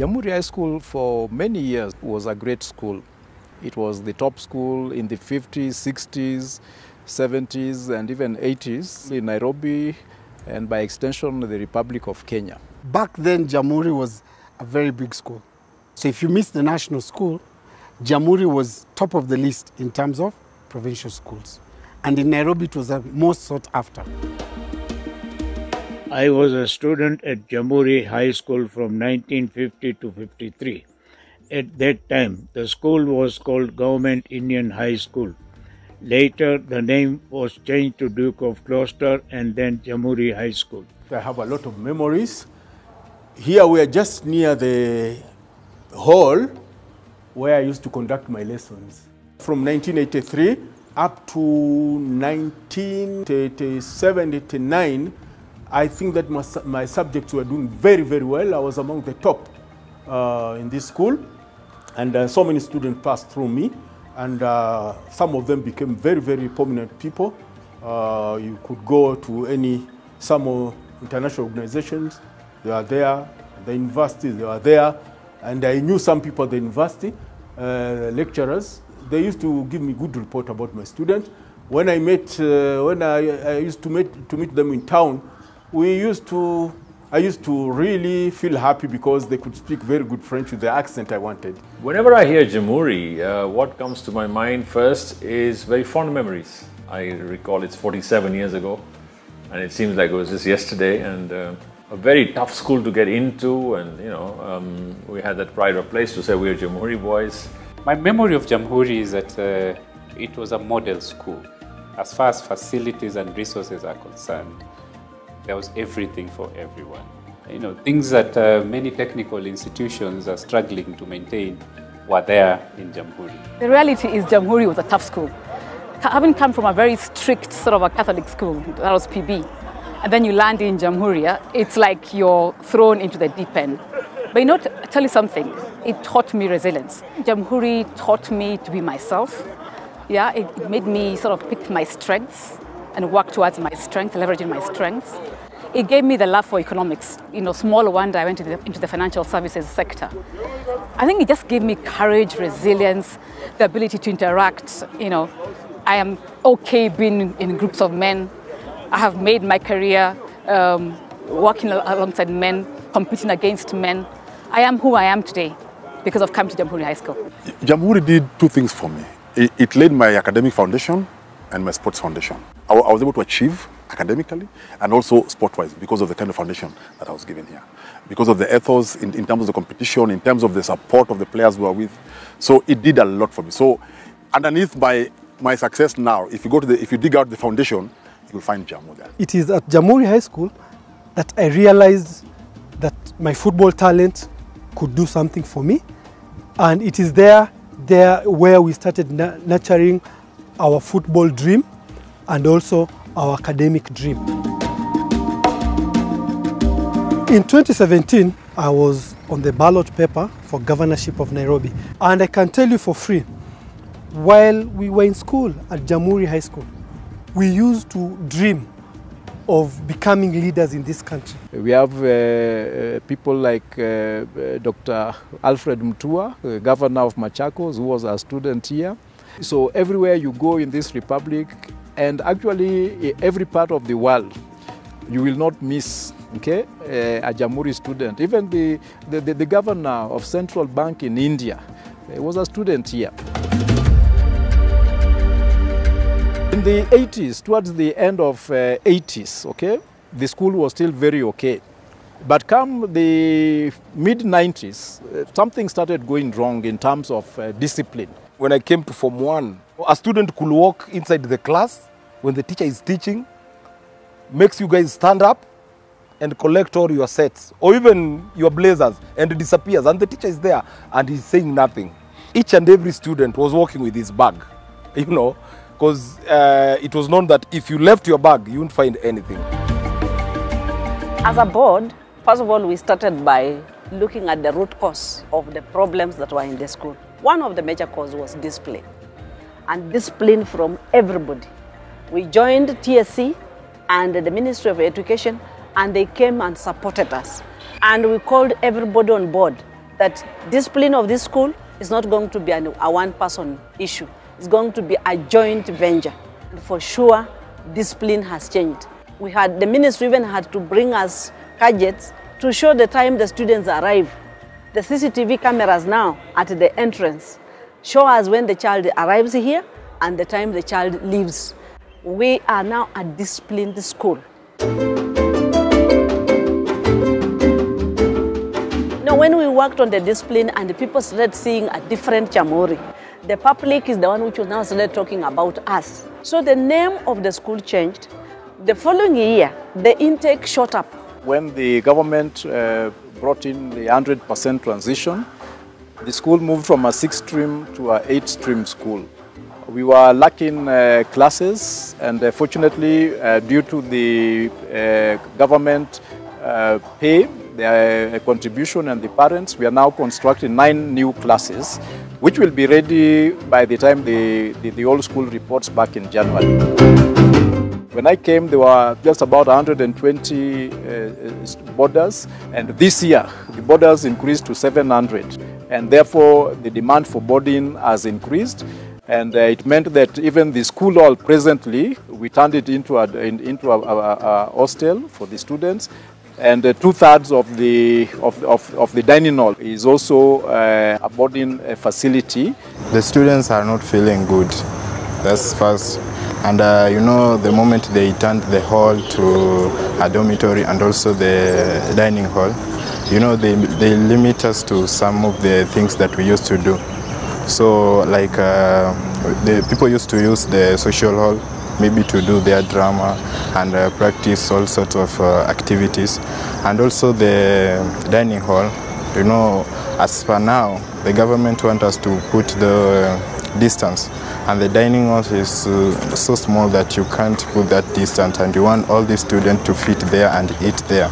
Jamhuri High School for many years was a great school. It was the top school in the 50s, 60s, 70s and even 80s in Nairobi and by extension the Republic of Kenya. Back then Jamhuri was a very big school. So if you missed the national school, Jamhuri was top of the list in terms of provincial schools. And in Nairobi it was the most sought after. I was a student at Jamhuri High School from 1950 to 53. At that time, the school was called Government Indian High School. Later, the name was changed to Duke of Gloucester and then Jamhuri High School. I have a lot of memories. Here we are just near the hall where I used to conduct my lessons. From 1983 up to 1987, 89, I think that my subjects were doing very, very well. I was among the top in this school. And so many students passed through me. And some of them became very, very prominent people. You could go to some international organizations. They are there. The universities, they are there. And I knew some people at the university, lecturers. They used to give me good report about my students. When I used to meet them in town, I used to really feel happy because they could speak very good French with the accent I wanted. Whenever I hear Jamhuri, what comes to my mind first is very fond memories. I recall it's 47 years ago, and it seems like it was just yesterday, and a very tough school to get into, and we had that pride of place to say we are Jamhuri boys. My memory of Jamhuri is that it was a model school. As far as facilities and resources are concerned, there was everything for everyone. Things that many technical institutions are struggling to maintain were there in Jamhuri. The reality is Jamhuri was a tough school. Having come from a very strict sort of a Catholic school, that was PB, and then you land in Jamhuri, it's like you're thrown into the deep end. But to tell you something, it taught me resilience. Jamhuri taught me to be myself. Yeah, it made me sort of pick my strengths and work towards my strength, leveraging my strengths. It gave me the love for economics. Small wonder I went into the financial services sector. I think it just gave me courage, resilience, the ability to interact. I am okay being in groups of men. I have made my career working alongside men, competing against men. I am who I am today because of coming to Jamhuri High School. Jamhuri did two things for me. It laid my academic foundation and my sports foundation. I was able to achieve academically and also sport-wise because of the kind of foundation that I was given here. Because of the ethos in terms of the competition, in terms of the support of the players we were with. So it did a lot for me. So underneath my success now, if you dig out the foundation, you will find Jamhuri there. It is at Jamhuri High School that I realized that my football talent could do something for me. And it is there where we started nurturing our football dream and also our academic dream. In 2017, I was on the ballot paper for governorship of Nairobi. And I can tell you for free, while we were in school at Jamhuri High School, we used to dream of becoming leaders in this country. We have people like Dr. Alfred Mutua, the governor of Machakos, who was a student here. So everywhere you go in this republic, and actually every part of the world, you will not miss a Jamhuri student. Even the governor of Central Bank in India was a student here. In the 80s, towards the end of 80s, the school was still very okay. But come the mid-90s, something started going wrong in terms of discipline. When I came to Form 1, a student could walk inside the class when the teacher is teaching, makes you guys stand up and collect all your sets, or even your blazers, and disappears, and the teacher is there, and he's saying nothing. Each and every student was walking with his bag, because it was known that if you left your bag, you wouldn't find anything. As a board, first of all, we started by looking at the root cause of the problems that were in the school. One of the major causes was discipline, and discipline from everybody. We joined TSC and the Ministry of Education, and they came and supported us. And we called everybody on board that discipline of this school is not going to be a one-person issue. It's going to be a joint venture. And for sure, discipline has changed. The ministry even had to bring us gadgets to show the time the students arrive. The CCTV cameras now at the entrance show us when the child arrives here and the time the child leaves. We are now a disciplined school. Now, when we worked on the discipline and the people started seeing a different Jamhuri, the public is the one which was now started talking about us. So the name of the school changed. The following year, the intake shot up. When the government brought in the 100% transition, the school moved from a 6-stream to a 8-stream school. We were lacking classes, and fortunately, due to the government pay, the contribution and the parents, we are now constructing 9 new classes, which will be ready by the time the old school reports back in January. When I came, there were just about 120 boarders, and this year the boarders increased to 700, and therefore the demand for boarding has increased, and it meant that even the school hall presently, we turned it into a hostel for the students, and 2/3 of the dining hall is also a boarding facility. The students are not feeling good, that's first. And you know, the moment they turned the hall to a dormitory and also the dining hall, you know, they limit us to some of the things that we used to do. So like the people used to use the social hall maybe to do their drama and practice all sorts of activities. And also the dining hall, you know, as per now, the government wants us to put the distance, and the dining hall is so small that you can't put that distance, and you want all the students to fit there and eat there.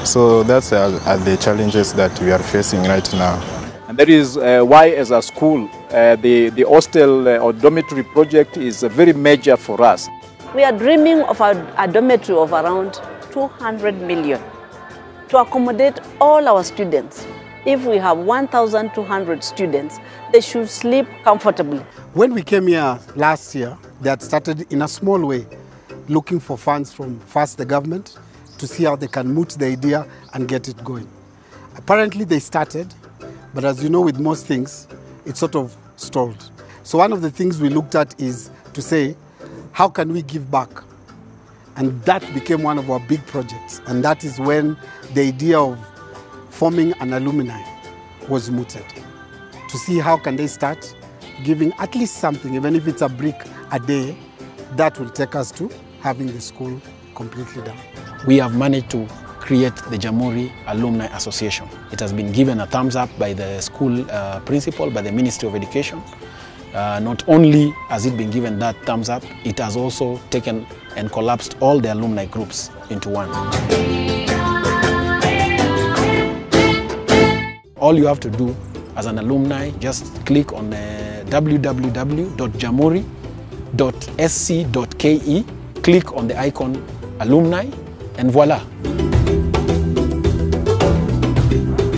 So that's the challenges that we are facing right now. And that is why, as a school, the hostel or dormitory project is very major for us. We are dreaming of a dormitory of around 200 million to accommodate all our students. If we have 1,200 students, they should sleep comfortably. When we came here last year, they had started in a small way, looking for funds from first the government to see how they can moot the idea and get it going. Apparently they started, but as you know, with most things, it sort of stalled. So one of the things we looked at is to say, how can we give back? And that became one of our big projects. And that is when the idea of forming an alumni was mooted, to see how can they start giving at least something, even if it's a brick a day, that will take us to having the school completely done. We have managed to create the Jamhuri Alumni Association. It has been given a thumbs up by the school principal, by the Ministry of Education. Not only has it been given that thumbs up, it has also taken and collapsed all the alumni groups into one. All you have to do as an alumni, just click on www.jamhuri.sc.ke, click on the icon alumni, and voila.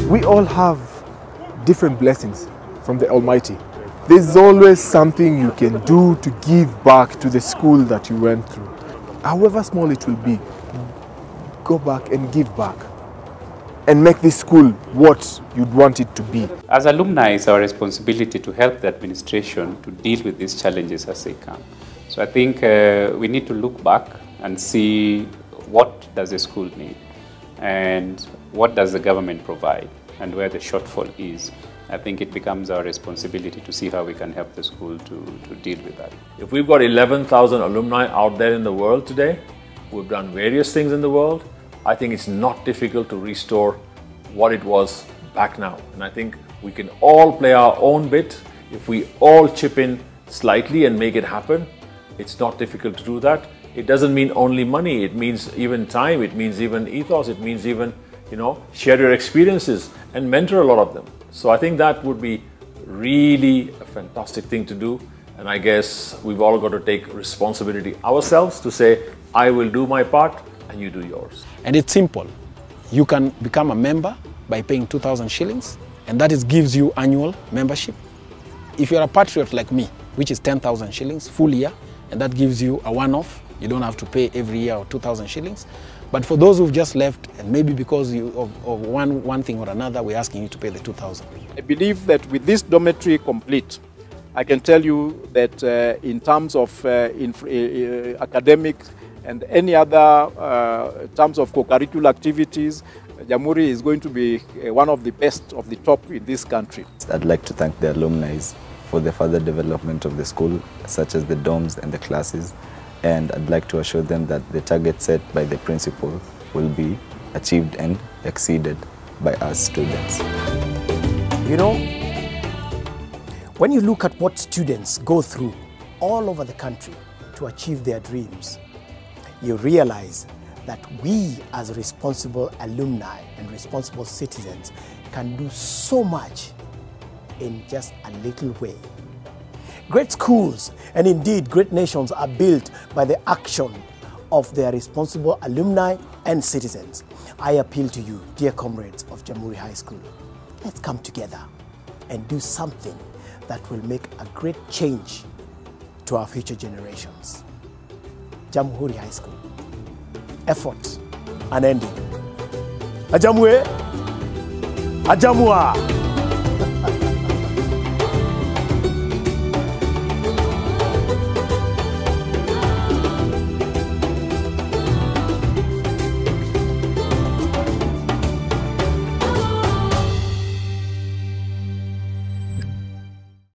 We all have different blessings from the Almighty. There's always something you can do to give back to the school that you went through. However small it will be, go back and give back and make this school what you'd want it to be. As alumni, it's our responsibility to help the administration to deal with these challenges as they come. So I think we need to look back and see what does the school need and what does the government provide and where the shortfall is. I think it becomes our responsibility to see how we can help the school to deal with that. If we've got 11,000 alumni out there in the world today, we've done various things in the world, I think it's not difficult to restore what it was back now. And I think we can all play our own bit. If we all chip in slightly and make it happen, it's not difficult to do that. It doesn't mean only money, it means even time, it means even ethos, it means even, share your experiences and mentor a lot of them. So I think that would be really a fantastic thing to do. And I guess we've all got to take responsibility ourselves to say, I will do my part and you do yours. And it's simple. You can become a member by paying 2,000 shillings, and that gives you annual membership. If you're a patriot like me, which is 10,000 shillings full year, and that gives you a one-off, you don't have to pay every year or 2,000 shillings. But for those who've just left, and maybe because of one thing or another, we're asking you to pay the 2,000. I believe that with this dormitory complete, I can tell you that in terms of academic and any other terms of co-curricular activities, Jamhuri is going to be one of the best of the top in this country. I'd like to thank the alumni for the further development of the school, such as the dorms and the classes. And I'd like to assure them that the target set by the principal will be achieved and exceeded by us students. You know, when you look at what students go through all over the country to achieve their dreams, you realize that we as responsible alumni and responsible citizens can do so much in just a little way. Great schools and indeed great nations are built by the action of their responsible alumni and citizens. I appeal to you, dear comrades of Jamhuri High School, let's come together and do something that will make a great change to our future generations. Jamhuri High School. Effort unending. Ajamwe, Ajamua.